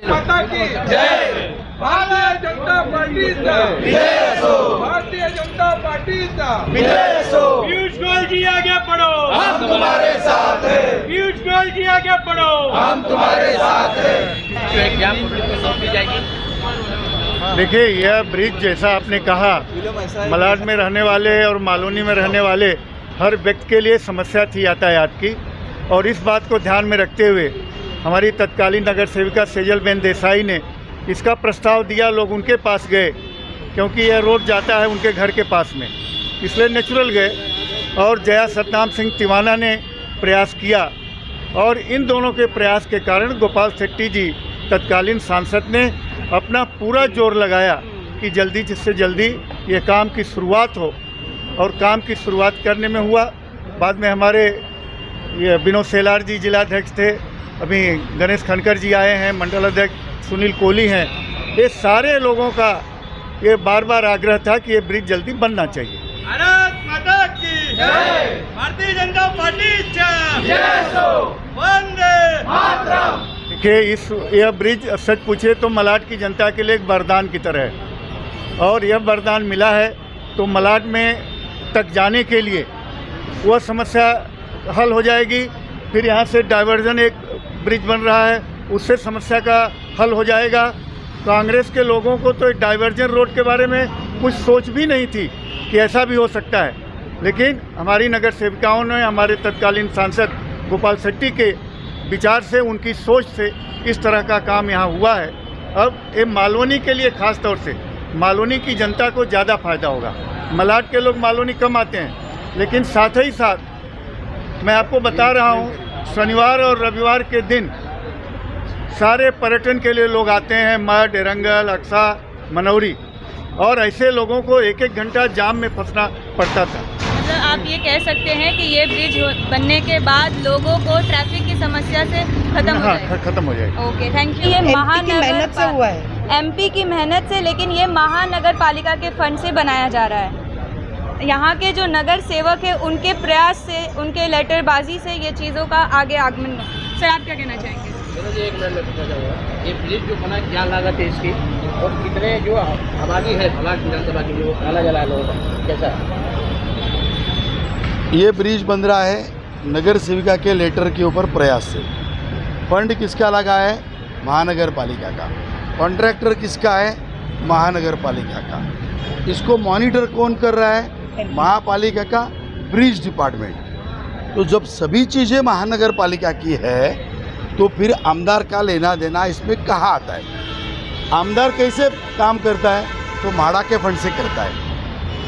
माता की जय। भारतीय जनता पार्टीचा विजय असो। भारतीय जनता पार्टीचा विजय असो। पीयूष गोयल जी आगे बढ़ो, हम तुम्हारे साथ हैं। पीयूष गोयल जी आगे बढ़ो। हम तुम्हारे साथ हैं। देखिए, यह ब्रिज जैसा आपने कहा, मलाड में रहने वाले और मालोनी में रहने वाले हर व्यक्ति के लिए समस्या थी यातायात की, और इस बात को ध्यान में रखते हुए हमारी तत्कालीन नगर सेविका सेजलबेन देसाई ने इसका प्रस्ताव दिया। लोग उनके पास गए क्योंकि यह रोड जाता है उनके घर के पास में, इसलिए नेचुरल गए। और जया सतनाम सिंह तिवाना ने प्रयास किया, और इन दोनों के प्रयास के कारण गोपाल शेट्टी जी तत्कालीन सांसद ने अपना पूरा जोर लगाया कि जल्दी से जल्दी ये काम की शुरुआत हो, और काम की शुरुआत करने में हुआ। बाद में हमारे ये विनोद सेलार जी जिलाध्यक्ष थे, अभी गणेश खनकर जी आए हैं, मंडल अध्यक्ष सुनील कोहली हैं। ये सारे लोगों का ये बार बार आग्रह था कि ये ब्रिज जल्दी बनना चाहिए। भारत माता की जय। भारतीय जनता पार्टी वंदे मातरम। देखिए, यह ब्रिज सच पूछे तो मलाड की जनता के लिए एक वरदान की तरह है, और यह वरदान मिला है तो मलाड में तक जाने के लिए वह समस्या हल हो जाएगी। फिर यहाँ से डाइवर्जन एक ब्रिज बन रहा है, उससे समस्या का हल हो जाएगा। कांग्रेस के लोगों को तो डाइवर्जन रोड के बारे में कुछ सोच भी नहीं थी कि ऐसा भी हो सकता है, लेकिन हमारी नगर सेविकाओं ने, हमारे तत्कालीन सांसद गोपाल शेट्टी के विचार से, उनकी सोच से इस तरह का काम यहाँ हुआ है। अब ये मालोनी के लिए ख़ास तौर से मालोनी की जनता को ज़्यादा फ़ायदा होगा। मलाड के लोग मालोनी कम आते हैं, लेकिन साथ ही साथ मैं आपको बता रहा हूँ, शनिवार और रविवार के दिन सारे पर्यटन के लिए लोग आते हैं, मठ, एरंगल, अक्सा, मनौरी, और ऐसे लोगों को एक एक घंटा जाम में फंसना पड़ता था। मतलब आप ये कह सकते हैं कि ये ब्रिज बनने के बाद लोगों को ट्रैफिक की समस्या से खत्म हो जाएगी। खत्म हो जाएगी। Okay, thank you. ये मेहनत से हुआ है, एमपी की मेहनत से, लेकिन ये महानगर पालिका के फंड से बनाया जा रहा है। यहाँ के जो नगर सेवक है उनके प्रयास से, उनके लेटरबाजी से ये चीज़ों का आगे आगमन। सर, आप क्या कहना चाहेंगे? चलो जी, एक मिनट में पूछा जाऊँगा, ये ब्रिज जो बना क्या लागत है इसकी, और कितने जो आबादी है मलाड विधानसभा की जो आना जला लोगों का कैसा है? ये ब्रिज बन रहा है नगर सेविका के लेटर के ऊपर प्रयास से। फंड किसका लगा है? महानगर पालिका का। कॉन्ट्रैक्टर किसका है? महानगर पालिका का। इसको मॉनिटर कौन कर रहा है? महापालिका का ब्रिज डिपार्टमेंट। तो जब सभी चीज़ें महानगर पालिका की है तो फिर आमदार का लेना देना इसमें कहाँ आता है? आमदार कैसे काम करता है? तो म्हाडा के फंड से करता है।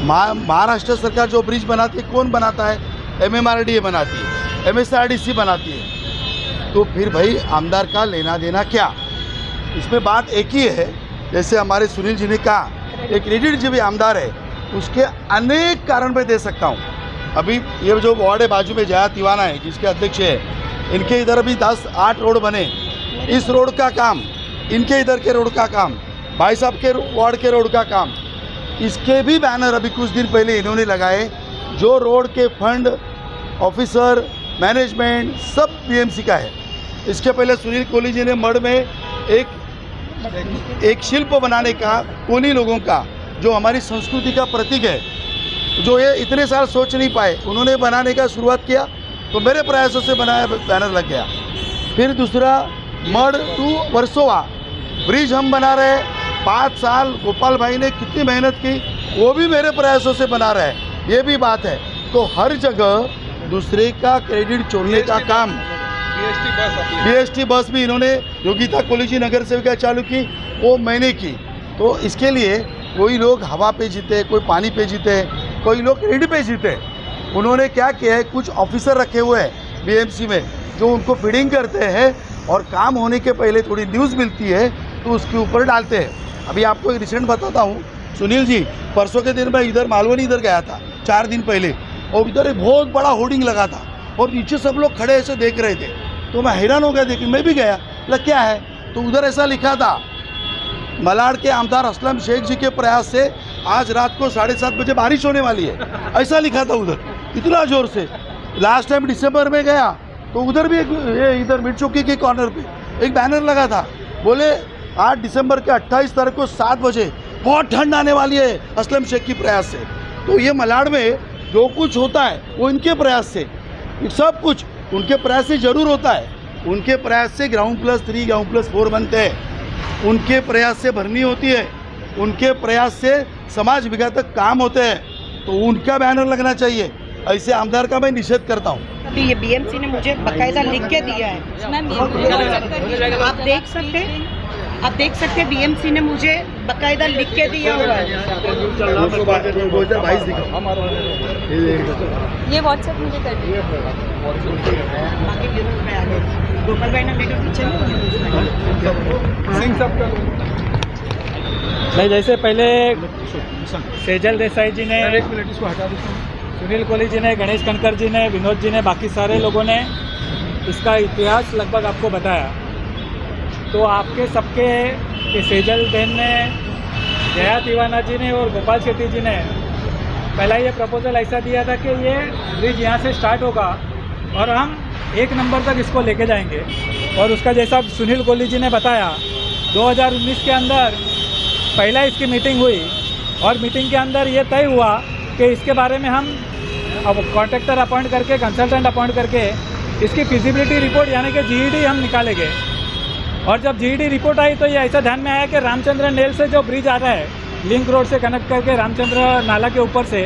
महाराष्ट्र सरकार जो ब्रिज बनाती है, कौन बनाता है? MMRDA बनाती है, MSRDC बनाती है। तो फिर भाई आमदार का लेना देना क्या? इसमें बात एक ही है, जैसे हमारे सुनील जी ने कहा, एक क्रेडिट जो भी आमदार है उसके अनेक कारण मैं दे सकता हूँ। अभी ये जो वार्ड है बाजू में जया तिवाना है जिसके अध्यक्ष है, इनके इधर अभी 10-8 रोड बने। इस रोड का काम, इनके इधर के रोड का काम, भाई साहब के वार्ड के रोड का काम, इसके भी बैनर अभी कुछ दिन पहले इन्होंने लगाए। जो रोड के फंड, ऑफिसर, मैनेजमेंट सब BMC का है। इसके पहले सुनील कोहली जी ने मढ़ में एक शिल्प बनाने का, कोनी लोगों का, जो हमारी संस्कृति का प्रतीक है, जो ये इतने साल सोच नहीं पाए, उन्होंने बनाने का शुरुआत किया तो मेरे प्रयासों से बनाया बैनर लग गया। फिर दूसरा मढ़ टू वर्सोवा ब्रिज हम बना रहे हैं, 5 साल गोपाल भाई ने कितनी मेहनत की, वो भी मेरे प्रयासों से बना रहे हैं। ये भी बात है। तो हर जगह दूसरे का क्रेडिट छोड़ने का काम। BST बस भी इन्होंने योगिता कोहली जी नगर सेविका चालू की, वो मैंने की। तो इसके लिए कोई लोग हवा पे जीते, कोई पानी पे जीते, कोई लोग क्रेडिट पे जीते। उन्होंने क्या किया है, कुछ ऑफिसर रखे हुए हैं BMC में जो उनको फीडिंग करते हैं, और काम होने के पहले थोड़ी न्यूज़ मिलती है तो उसके ऊपर डालते हैं। अभी आपको एक रिसेंट बताता हूँ, सुनील जी, परसों के दिन मैं इधर मालवनी इधर गया था 4 दिन पहले, और इधर एक बहुत बड़ा होर्डिंग लगा था और नीचे सब लोग खड़े ऐसे देख रहे थे। तो मैं हैरान हो गया, देखिए मैं भी गया, लग क्या है, तो उधर ऐसा लिखा था, मलाड के आमदार असलम शेख जी के प्रयास से आज रात को 7:30 बजे बारिश होने वाली है, ऐसा लिखा था उधर, इतना ज़ोर से। लास्ट टाइम दिसंबर में गया तो उधर भी एक इधर मिर्चौकी के कॉर्नर पे एक बैनर लगा था बोले 8 दिसंबर के 28 तारीख को 7 बजे बहुत ठंड आने वाली है असलम शेख की प्रयास से। तो ये मलाड में जो कुछ होता है वो इनके प्रयास से, सब कुछ उनके प्रयास से ज़रूर होता है। उनके प्रयास से ग्राउंड+3 ग्राउंड+4 बनते हैं, उनके प्रयास से भरनी होती है, उनके प्रयास से समाज विकास तक काम होते हैं। तो उनका बैनर लगना चाहिए। ऐसे आमदार का मैं निषेध करता हूँ। अभी ये बीएमसी ने मुझे बकायदा लिख के दिया है, आप देख सकते हैं बीएमसी ने मुझे बकायदा लिख के दिया हुआ है। 2022 दिखा ये व्हाट्सएप मुझे कर दीजिए। गोपाल भाई ने लेकर पीछे सिंह साहब का नहीं, जैसे पहले सेजल देसाई जी ने, 1 मिनट इसको हटा दीजिए। सुनील कोहली जी ने, गणेश कनकर जी ने, विनोद जी ने, बाकी सारे लोगों ने इसका इतिहास लगभग आपको बताया। तो आपके सबके कि सेजल बहन ने, जया तिवाना जी ने और गोपाल शेट्टी जी ने पहला ये प्रपोजल ऐसा दिया था कि ये ब्रिज यहाँ से स्टार्ट होगा और हम 1 नंबर तक इसको लेके जाएंगे। और उसका जैसा सुनील कोहली जी ने बताया 2019 के अंदर पहला इसकी मीटिंग हुई और मीटिंग के अंदर ये तय हुआ कि इसके बारे में हम अब कॉन्ट्रैक्टर अपॉइंट करके, कंसल्टेंट अपॉइंट करके इसकी फिजिबिलिटी रिपोर्ट यानी कि जीईडी हम निकालेंगे। और जब जीईडी रिपोर्ट आई तो ये ऐसा ध्यान में आया कि रामचंद्र नेल से जो ब्रिज आ रहा है लिंक रोड से कनेक्ट करके रामचंद्र नाला के ऊपर से,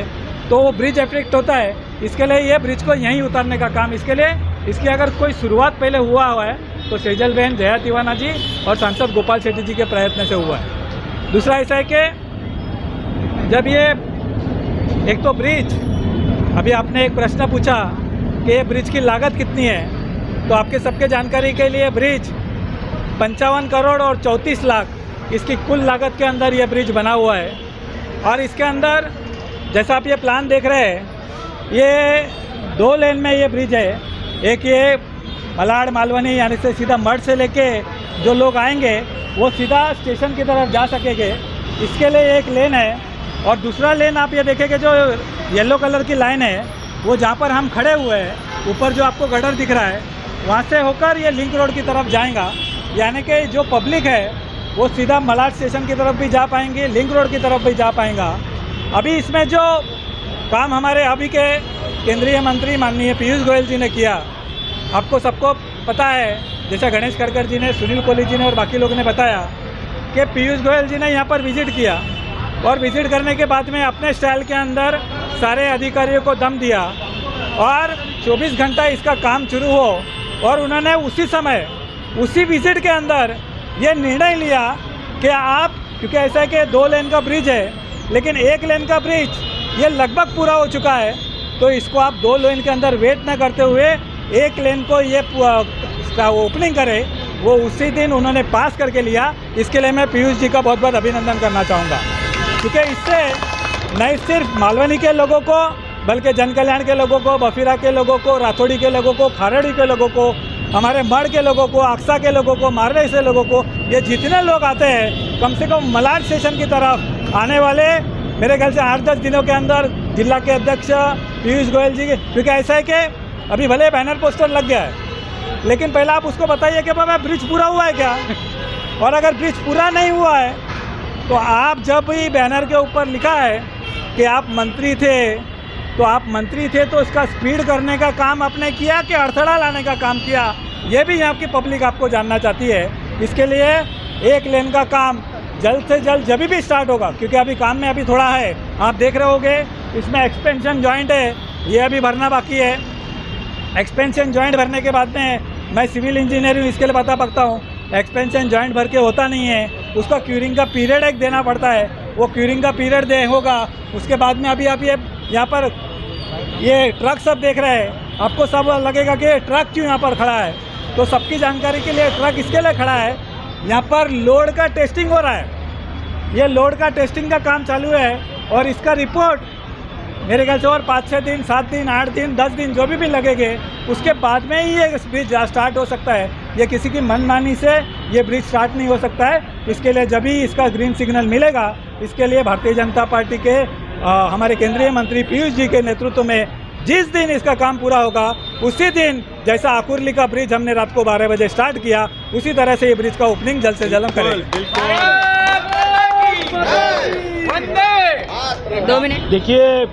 तो वो ब्रिज इफेक्ट होता है। इसके लिए ये ब्रिज को यहीं उतारने का काम, इसके लिए इसकी अगर कोई शुरुआत पहले हुआ है तो सेजल बहन, जया तिवाना जी और सांसद गोपाल शेट्टी जी के प्रयत्न से हुआ है। दूसरा ऐसा है कि जब ये एक तो ब्रिज, अभी आपने एक प्रश्न पूछा कि ये ब्रिज की लागत कितनी है, तो आपके सबके जानकारी के लिए ब्रिज 55 करोड़ और 34 लाख इसकी कुल लागत के अंदर ये ब्रिज बना हुआ है। और इसके अंदर जैसा आप ये प्लान देख रहे हैं, ये 2 लेन में ये ब्रिज है। एक ये मलाड मालवनी यानी से सीधा मठ से लेके जो लोग आएंगे वो सीधा स्टेशन की तरफ जा सकेंगे, इसके लिए एक लेन है। और दूसरा लेन आप ये देखेंगे जो येलो कलर की लाइन है, वो जहाँ पर हम खड़े हुए हैं, ऊपर जो आपको गटर दिख रहा है, वहाँ से होकर ये लिंक रोड की तरफ जाएगा। यानी कि जो पब्लिक है वो सीधा मलाड स्टेशन की तरफ भी जा पाएंगे, लिंक रोड की तरफ भी जा पाएगा। अभी इसमें जो काम हमारे अभी के केंद्रीय मंत्री माननीय पीयूष गोयल जी ने किया, आपको सबको पता है, जैसा गणेश कनकर जी ने, सुनील कोहली जी ने और बाकी लोगों ने बताया कि पीयूष गोयल जी ने यहाँ पर विजिट किया और विजिट करने के बाद में अपने स्टाइल के अंदर सारे अधिकारियों को दम दिया और 24 घंटा इसका काम शुरू हो। और उन्होंने उसी समय, उसी विजिट के अंदर ये निर्णय लिया कि आप, क्योंकि ऐसा है कि 2 लेन का ब्रिज है लेकिन 1 लेन का ब्रिज ये लगभग पूरा हो चुका है, तो इसको आप 2 लेन के अंदर वेट न करते हुए 1 लेन को ये ओपनिंग करे। वो उसी दिन उन्होंने पास करके लिया। इसके लिए मैं पीयूष जी का बहुत बहुत अभिनंदन करना चाहूँगा, क्योंकि इससे नहीं सिर्फ मालवनी के लोगों को बल्कि जन कल्याण के लोगों को, बफीरा के लोगों को, राथोड़ी के लोगों को, खारड़ी के लोगों को, हमारे मढ़ के लोगों को, अक्सा के लोगों को, मारवे से लोगों को, ये जितने लोग आते हैं कम से कम मलाड स्टेशन की तरफ आने वाले मेरे ख्याल से 8-10 दिनों के अंदर जिला के अध्यक्ष पीयूष गोयल जी, क्योंकि ऐसा है कि अभी भले बैनर पोस्टर लग गया है लेकिन पहले आप उसको बताइए कि बाबा ब्रिज पूरा हुआ है क्या। और अगर ब्रिज पूरा नहीं हुआ है तो आप जब भी बैनर के ऊपर लिखा है कि आप मंत्री थे, तो आप मंत्री थे तो इसका स्पीड करने का काम आपने किया कि अड़थड़ा लाने का काम किया, ये भी यहाँ की पब्लिक आपको जानना चाहती है। इसके लिए 1 लेन का काम जल्द से जल्द जब भी स्टार्ट होगा, क्योंकि अभी काम में अभी थोड़ा है, आप देख रहे होंगे इसमें एक्सपेंशन जॉइंट है, ये अभी भरना बाकी है। एक्सपेंशन जॉइंट भरने के बाद में, मैं सिविल इंजीनियर हूँ इसके लिए बता सकता हूँ, एक्सपेंशन जॉइंट भर के होता नहीं है, उसका क्यूरिंग का पीरियड एक देना पड़ता है। वो क्यूरिंग का पीरियड होगा, उसके बाद में अभी आप ये यहाँ पर ये ट्रक सब देख रहे हैं, आपको सब लगेगा कि ट्रक क्यों यहाँ पर खड़ा है, तो सबकी जानकारी के लिए ट्रक इसके लिए खड़ा है, यहाँ पर लोड का टेस्टिंग हो रहा है। ये लोड का टेस्टिंग का काम चालू है और इसका रिपोर्ट मेरे ख्याल से और 5-6 दिन, 7 दिन, 8 दिन, 10 दिन जो भी लगेंगे, उसके बाद में ही ये ब्रिज स्टार्ट हो सकता है। ये किसी की मनमानी से ये ब्रिज स्टार्ट नहीं हो सकता है। इसके लिए जब भी इसका ग्रीन सिग्नल मिलेगा, इसके लिए भारतीय जनता पार्टी के हमारे केंद्रीय मंत्री पीयूष जी के नेतृत्व में जिस दिन इसका काम पूरा होगा उसी दिन जैसा आकुर्ली का ब्रिज हमने रात को 12 बजे स्टार्ट किया, उसी तरह से ये ब्रिज का ओपनिंग जल्द से जल्द हम करेंगे। 2 मिनट। देखिए,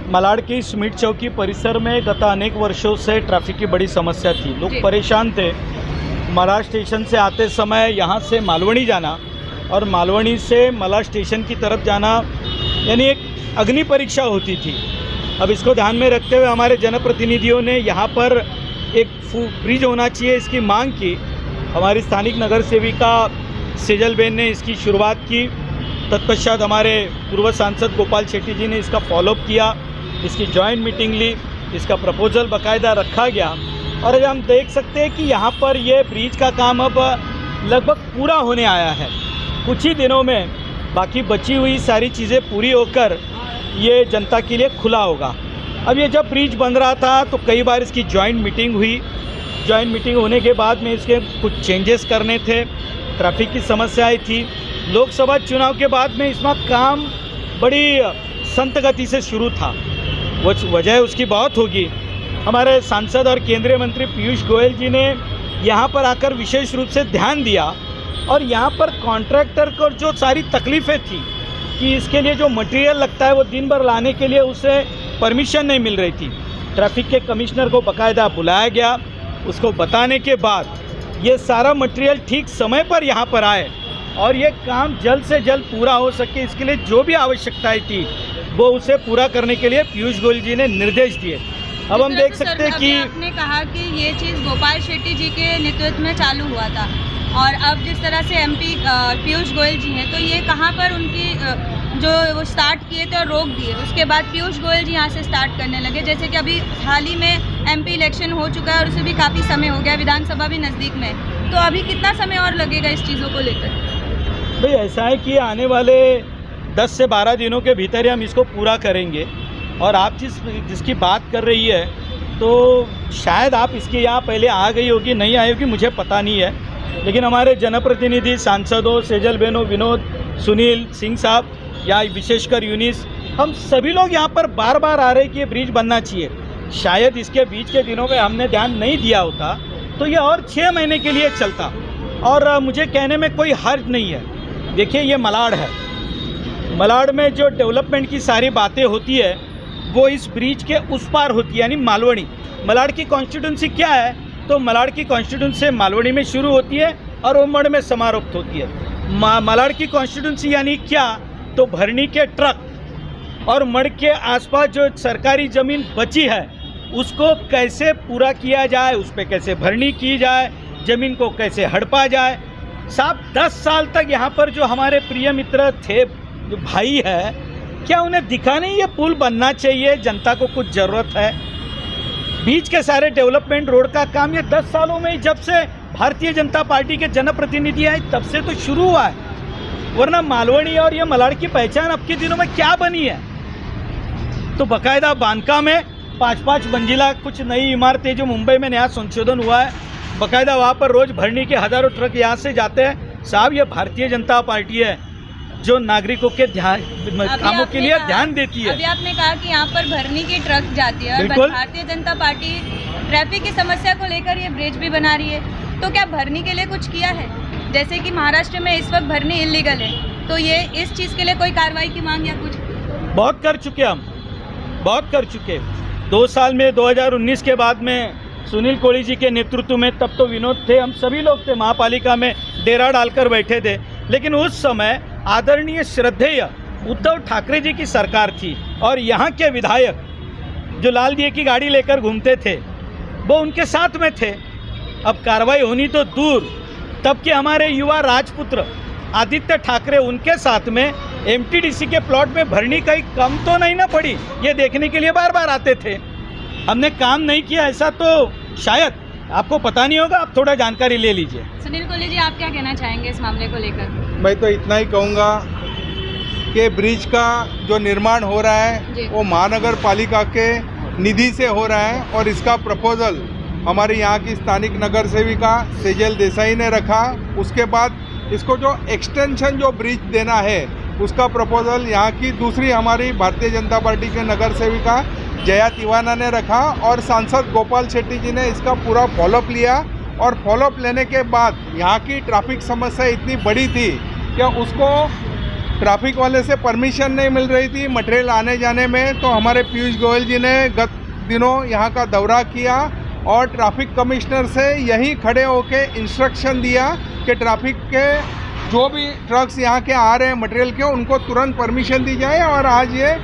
मलाड की स्मिट चौकी परिसर में गत अनेक वर्षों से ट्रैफिक की बड़ी समस्या थी। लोग परेशान थे। मलाड स्टेशन से आते समय यहाँ से मालवणी जाना और मालवणी से मलाड स्टेशन की तरफ जाना यानी एक अग्नि परीक्षा होती थी। अब इसको ध्यान में रखते हुए हमारे जनप्रतिनिधियों ने यहाँ पर एक ब्रिज होना चाहिए, इसकी मांग की। हमारी स्थानिक नगर सेविका सेजलबेन ने इसकी शुरुआत की। तत्पश्चात हमारे पूर्व सांसद गोपाल शेट्टी जी ने इसका फॉलोअप किया, इसकी जॉइंट मीटिंग ली, इसका प्रपोजल बाकायदा रखा गया और अब हम देख सकते हैं कि यहाँ पर ये ब्रिज का काम अब लगभग पूरा होने आया है। कुछ ही दिनों में बाकी बची हुई सारी चीज़ें पूरी होकर ये जनता के लिए खुला होगा। अब ये जब ब्रिज बन रहा था तो कई बार इसकी जॉइंट मीटिंग हुई। जॉइंट मीटिंग होने के बाद में इसके कुछ चेंजेस करने थे, ट्रैफिक की समस्याएं थी। लोकसभा चुनाव के बाद में इसमें काम बड़ी संत गति से शुरू था। वजह उसकी बहुत होगी। हमारे सांसद और केंद्रीय मंत्री पीयूष गोयल जी ने यहाँ पर आकर विशेष रूप से ध्यान दिया और यहाँ पर कॉन्ट्रैक्टर को जो सारी तकलीफ़ें थी कि इसके लिए जो मटेरियल लगता है वो दिन भर लाने के लिए उसे परमिशन नहीं मिल रही थी। ट्रैफिक के कमिश्नर को बाकायदा बुलाया गया, उसको बताने के बाद ये सारा मटेरियल ठीक समय पर यहाँ पर आए और ये काम जल्द से जल्द पूरा हो सके, इसके लिए जो भी आवश्यकताएं थी वो उसे पूरा करने के लिए पीयूष गोयल जी ने निर्देश दिए। अब हम देख सकते हैं कि आपने कहा कि ये चीज़ गोपाल शेट्टी जी के नेतृत्व में चालू हुआ था और अब जिस तरह से एमपी पीयूष गोयल जी हैं, तो ये कहाँ पर उनकी जो वो स्टार्ट किए थे और रोक दिए, उसके बाद पीयूष गोयल जी यहाँ से स्टार्ट करने लगे। जैसे कि अभी हाल ही में एमपी इलेक्शन हो चुका है और उसे भी काफ़ी समय हो गया, विधानसभा भी नज़दीक में, तो अभी कितना समय और लगेगा इस चीज़ों को लेकर? भाई ऐसा है कि आने वाले 10 से 12 दिनों के भीतर ही हम इसको पूरा करेंगे और आप जिसकी बात कर रही है तो शायद आप इसके यहाँ पहले आ गई होगी, नहीं आई होगी, मुझे पता नहीं है। लेकिन हमारे जनप्रतिनिधि सांसदों सेजलबेनो, विनोद, सुनील सिंह साहब या विशेषकर यूनिस, हम सभी लोग यहाँ पर बार बार आ रहे हैं कि ये ब्रिज बनना चाहिए। शायद इसके बीच के दिनों में हमने ध्यान नहीं दिया होता तो ये और 6 महीने के लिए चलता और मुझे कहने में कोई हर्ज नहीं है। देखिए, ये मलाड है, मलाड में जो डेवलपमेंट की सारी बातें होती है वो इस ब्रिज के उस पार होती है, यानी मालवणी। मलाड की कॉन्स्टिट्यूंसी क्या है? तो मलाड की कॉन्स्टिट्यूंसी मालवणी में शुरू होती है और वो मड़ में समाप्त होती है। मलाड की कॉन्स्टिट्यूंसी यानी क्या? तो भरनी के ट्रक और मड़ के आसपास जो सरकारी ज़मीन बची है उसको कैसे पूरा किया जाए, उस पर कैसे भरनी की जाए, ज़मीन को कैसे हड़पा जाए। साहब 10 साल तक यहाँ पर जो हमारे प्रिय मित्र थे, जो भाई है, क्या उन्हें दिखा नहीं ये पुल बनना चाहिए, जनता को कुछ ज़रूरत है? बीच के सारे डेवलपमेंट रोड का काम ये 10 सालों में जब से भारतीय जनता पार्टी के जनप्रतिनिधि आए तब से तो शुरू हुआ है, वरना मालवणी और ये मलाड की पहचान अब के दिनों में क्या बनी है? तो बाकायदा बांका में 5-5 मंजिला कुछ नई इमारतें जो मुंबई में नया संशोधन हुआ है, बाकायदा वहाँ पर रोज़ भरनी के हज़ारों ट्रक यहाँ से जाते हैं। साहब ये भारतीय जनता पार्टी है जो नागरिकों के कामों के लिए ध्यान देती है। अभी आपने कहा कि यहाँ पर भरनी की ट्रक जाती है और भारतीय जनता पार्टी ट्रैफिक की समस्या को लेकर ये ब्रिज भी बना रही है, तो क्या भरनी के लिए कुछ किया है? जैसे कि महाराष्ट्र में इस वक्त भरनी इलीगल है, तो ये इस चीज़ के लिए कोई कार्रवाई की मांग या कुछ? बहुत कर चुके हम, बहुत कर चुके। 2 साल में 2019 के बाद में सुनील कोली जी के नेतृत्व में, तब तो विनोद थे, हम सभी लोग थे, महापालिका में डेरा डालकर बैठे थे। लेकिन उस समय आदरणीय श्रद्धेय उद्धव ठाकरे जी की सरकार थी और यहाँ के विधायक जो लाल दिए की गाड़ी लेकर घूमते थे वो उनके साथ में थे। अब कार्रवाई होनी तो दूर, तब के हमारे युवा राजपुत्र आदित्य ठाकरे उनके साथ में एमटीडीसी के प्लॉट में भरनी कहीं कम तो नहीं ना पड़ी, ये देखने के लिए बार बार आते थे। हमने काम नहीं किया ऐसा तो शायद आपको पता नहीं होगा, आप थोड़ा जानकारी ले लीजिए। सुनील कोली जी, आप क्या कहना चाहेंगे इस मामले को लेकर? मैं तो इतना ही कहूँगा कि ब्रिज का जो निर्माण हो रहा है वो महानगर पालिका के निधि से हो रहा है और इसका प्रपोजल हमारे यहाँ की स्थानिक नगर सेविका सेजल देसाई ने रखा। उसके बाद इसको जो एक्सटेंशन जो ब्रिज देना है उसका प्रपोजल यहाँ की दूसरी हमारी भारतीय जनता पार्टी के नगर सेविका जया तिवाना ने रखा और सांसद गोपाल शेट्टी जी ने इसका पूरा फॉलोअप लिया। और फॉलोअप लेने के बाद यहाँ की ट्रैफिक समस्या इतनी बड़ी थी कि उसको ट्रैफिक वाले से परमिशन नहीं मिल रही थी मटेरियल आने जाने में। तो हमारे पीयूष गोयल जी ने गत दिनों यहाँ का दौरा किया और ट्रैफिक कमिश्नर से यहीं खड़े होके इंस्ट्रक्शन दिया कि ट्रैफिक के जो भी ट्रक्स यहाँ के आ रहे हैं मटेरियल के, उनको तुरंत परमिशन दी जाए। और आज ये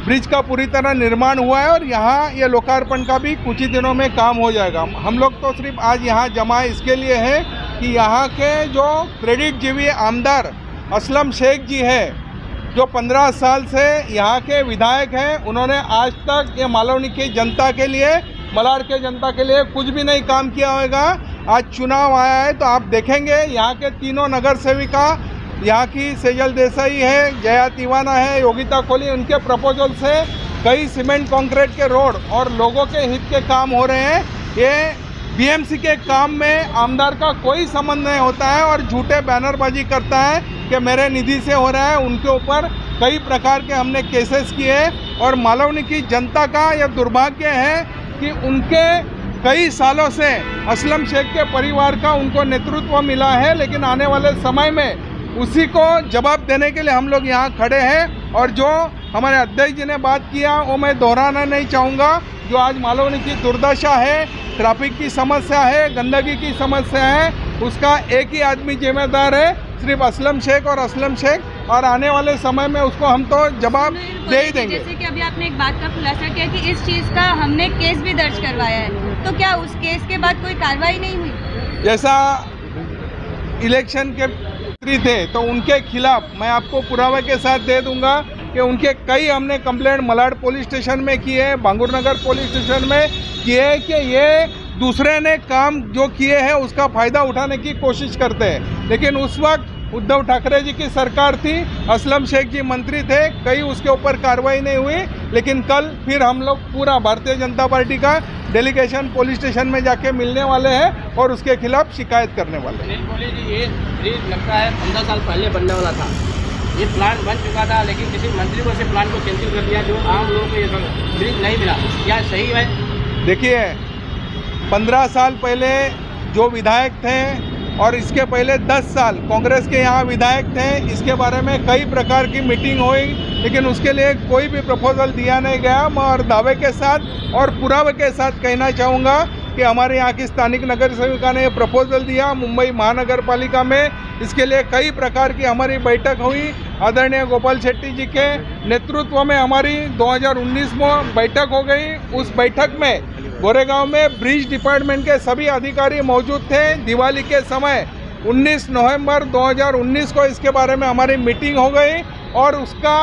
ब्रिज का पूरी तरह निर्माण हुआ है और यहाँ ये लोकार्पण का भी कुछ ही दिनों में काम हो जाएगा। हम लोग तो सिर्फ आज यहाँ जमा इसके लिए है कि यहाँ के जो क्रेडिट जीवी आमदार असलम शेख जी है, जो 15 साल से यहाँ के विधायक हैं, उन्होंने आज तक ये मालवनी की जनता के लिए, मलाड के जनता के लिए कुछ भी नहीं काम किया होगा। आज चुनाव आया है तो आप देखेंगे यहाँ के तीनों नगर सेविका, यहाँ की सेजल देसाई है, जया तिवाना है, योगिता कोहली, उनके प्रपोजल से कई सीमेंट कंक्रीट के रोड और लोगों के हित के काम हो रहे हैं। ये बीएमसी के काम में आमदार का कोई संबंध नहीं होता है और झूठे बैनरबाजी करता है कि मेरे निधि से हो रहा है। उनके ऊपर कई प्रकार के हमने केसेस किए और मालवनी की जनता का यह दुर्भाग्य है कि उनके कई सालों से असलम शेख के परिवार का उनको नेतृत्व मिला है, लेकिन आने वाले समय में उसी को जवाब देने के लिए हम लोग यहाँ खड़े हैं। और जो हमारे अध्यक्ष जी ने बात किया वो मैं दोहराना नहीं चाहूँगा। जो आज मालवनी की दुर्दशा है, ट्रैफिक की समस्या है, गंदगी की समस्या है, उसका एक ही आदमी जिम्मेदार है, सिर्फ असलम शेख और असलम शेख। और आने वाले समय में उसको हम तो जवाब दे ही देंगे। जैसे कि अभी आपने एक बात का खुलासा किया कि इस चीज़ का हमने केस भी दर्ज करवाया है, तो क्या उस केस के बाद कोई कार्रवाई नहीं हुई? जैसा इलेक्शन के मंत्री थे तो उनके खिलाफ मैं आपको पुरावे के साथ दे दूंगा कि उनके कई हमने कंप्लेंट मलाड पुलिस स्टेशन में किए हैं, बांगुर नगर पुलिस स्टेशन में किए हैं कि ये दूसरे ने काम जो किए हैं उसका फ़ायदा उठाने की कोशिश करते हैं। लेकिन उस वक्त उद्धव ठाकरे जी की सरकार थी, असलम शेख जी मंत्री थे, कहीं उसके ऊपर कार्रवाई नहीं हुई। लेकिन कल फिर हम लोग पूरा भारतीय जनता पार्टी का डेलीगेशन पुलिस स्टेशन में जाके मिलने वाले हैं और उसके खिलाफ शिकायत करने वाले हैं। ये ब्रिज लगता है 15 साल पहले बनने वाला था, ये प्लान बन चुका था, लेकिन किसी मंत्री को इस प्लान को कैंसिल कर दिया, जो आम लोगों को ये ब्रिज नहीं मिला। क्या सही है? देखिए, 15 साल पहले जो विधायक थे और इसके पहले 10 साल कांग्रेस के यहाँ विधायक थे, इसके बारे में कई प्रकार की मीटिंग हुई, लेकिन उसके लिए कोई भी प्रपोजल दिया नहीं गया। मैं और दावे के साथ और पुरावे के साथ कहना चाहूँगा कि हमारे यहाँ की स्थानिक नगर सेविका ने प्रपोजल दिया मुंबई महानगर पालिका में। इसके लिए कई प्रकार की हमारी बैठक हुई। आदरणीय गोपाल शेट्टी जी के नेतृत्व में हमारी 2019 में बैठक हो गई। उस बैठक में गोरेगांव में ब्रिज डिपार्टमेंट के सभी अधिकारी मौजूद थे। दिवाली के समय 19 नवंबर 2019 को इसके बारे में हमारी मीटिंग हो गई और उसका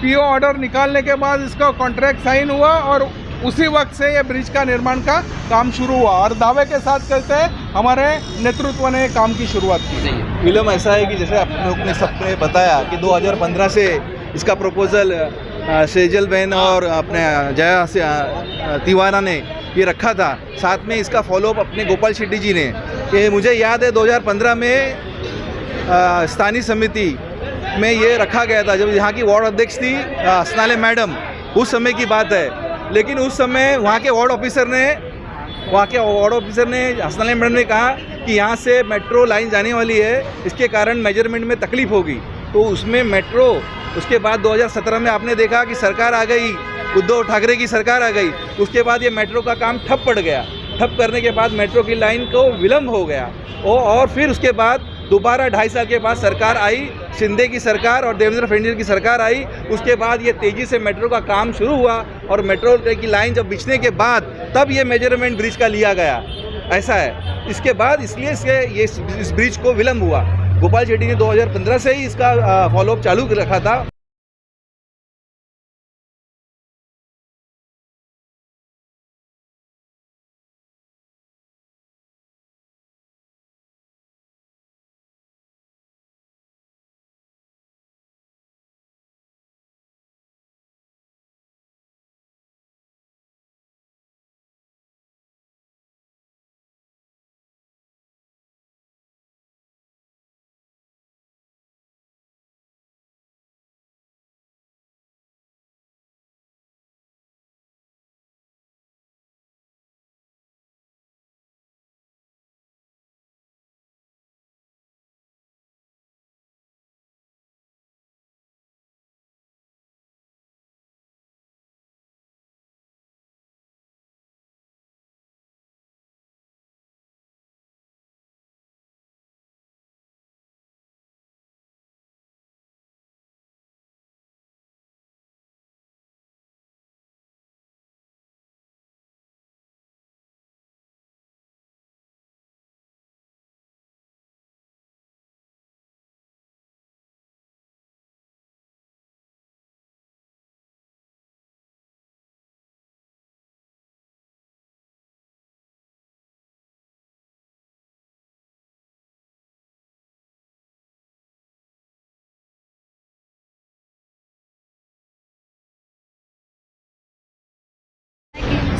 पीओ ऑर्डर निकालने के बाद इसका कॉन्ट्रैक्ट साइन हुआ और उसी वक्त से ये ब्रिज का निर्माण का काम शुरू हुआ। और दावे के साथ कहते हैं हमारे नेतृत्व ने काम की शुरुआत की। विलम्ब ऐसा है कि जैसे आप लोग ने सबने बताया कि 2015 से इसका प्रपोजल सेजल बहन और अपने जया से तिवाना ने ये रखा था। साथ में इसका फॉलोअप अपने गोपाल शेट्टी जी ने। ये मुझे याद है 2015 में स्थानीय समिति में ये रखा गया था, जब यहाँ की वार्ड अध्यक्ष थी हसनाले मैडम, उस समय की बात है। लेकिन उस समय वहाँ के वार्ड ऑफिसर ने हसनाले मैडम ने कहा कि यहाँ से मेट्रो लाइन जाने वाली है, इसके कारण मेजरमेंट में तकलीफ होगी। तो उसमें मेट्रो, उसके बाद 2017 में आपने देखा कि सरकार आ गई, उद्धव ठाकरे की सरकार आ गई, उसके बाद ये मेट्रो का काम ठप पड़ गया। ठप करने के बाद मेट्रो की लाइन को विलम्ब हो गया और फिर उसके बाद दोबारा 2.5 साल के बाद सरकार आई, शिंदे की सरकार और देवेंद्र फडणवीस की सरकार आई। उसके बाद ये तेज़ी से मेट्रो का काम शुरू हुआ और मेट्रो की लाइन जब बिछने के बाद तब ये मेजरमेंट ब्रिज का लिया गया। ऐसा है। इसके बाद इसलिए इस ब्रिज को विलम्ब हुआ। गोपाल शेट्टी ने 2015 से ही इसका फॉलोअप चालू रखा था।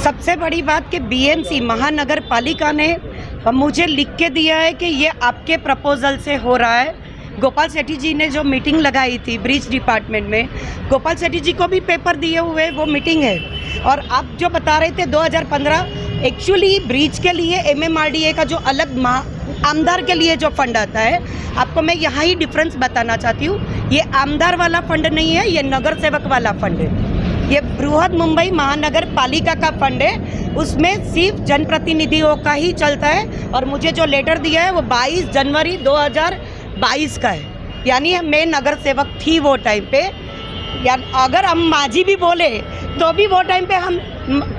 सबसे बड़ी बात कि बीएमसी महानगर पालिका ने मुझे लिख के दिया है कि ये आपके प्रपोजल से हो रहा है। गोपाल सेठी जी ने जो मीटिंग लगाई थी ब्रिज डिपार्टमेंट में, गोपाल सेठी जी को भी पेपर दिए हुए वो मीटिंग है। और आप जो बता रहे थे 2015, एक्चुअली ब्रिज के लिए MMRDA का जो अलग आमदार के लिए जो फंड आता है, आपको मैं यहाँ ही डिफरेंस बताना चाहती हूँ। ये आमदार वाला फंड नहीं है, ये नगर सेवक वाला फंड है। ये बृहद मुंबई महानगर पालिका का फंड है, उसमें सिर्फ जनप्रतिनिधियों का ही चलता है। और मुझे जो लेटर दिया है वो 22 जनवरी 2022 का है, यानी मैं नगर सेवक थी वो टाइम पे। या अगर हम माजी भी बोले तो भी वो टाइम पे हम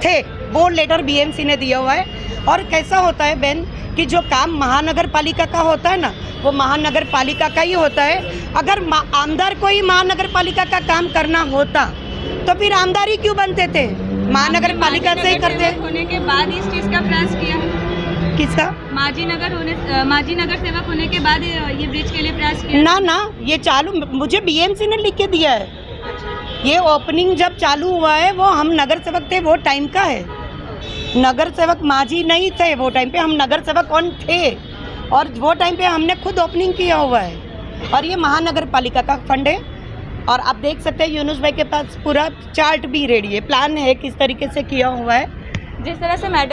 थे, वो लेटर BMC ने दिया हुआ है। और कैसा होता है बहन कि जो काम महानगर पालिका का होता है ना, वो महानगर पालिका का ही होता है। अगर आमदार को ही महानगर पालिका का काम करना होता तो फिर आमदार ही क्यों बनते थे, महानगर पालिका से ही करते। होने के बाद इस चीज़ का प्रयास किया, किसका? माजी नगर सेवक होने के बाद ये ब्रिज के लिए प्रयास किया ना, ये चालू मुझे BMC ने लिख के दिया है। ये ओपनिंग जब चालू हुआ है वो हम नगर सेवक थे वो टाइम का है। नगर सेवक माजी नहीं थे वो टाइम पे, हम नगर सेवक कौन थे, और वो टाइम पे हमने खुद ओपनिंग किया हुआ है। और ये महानगर पालिका का फंड है। और आप देख सकते हैं यूनुस भाई के पास पूरा चार्ट भी रेडी है, प्लान है किस तरीके से किया हुआ है। जिस तरह से मैडम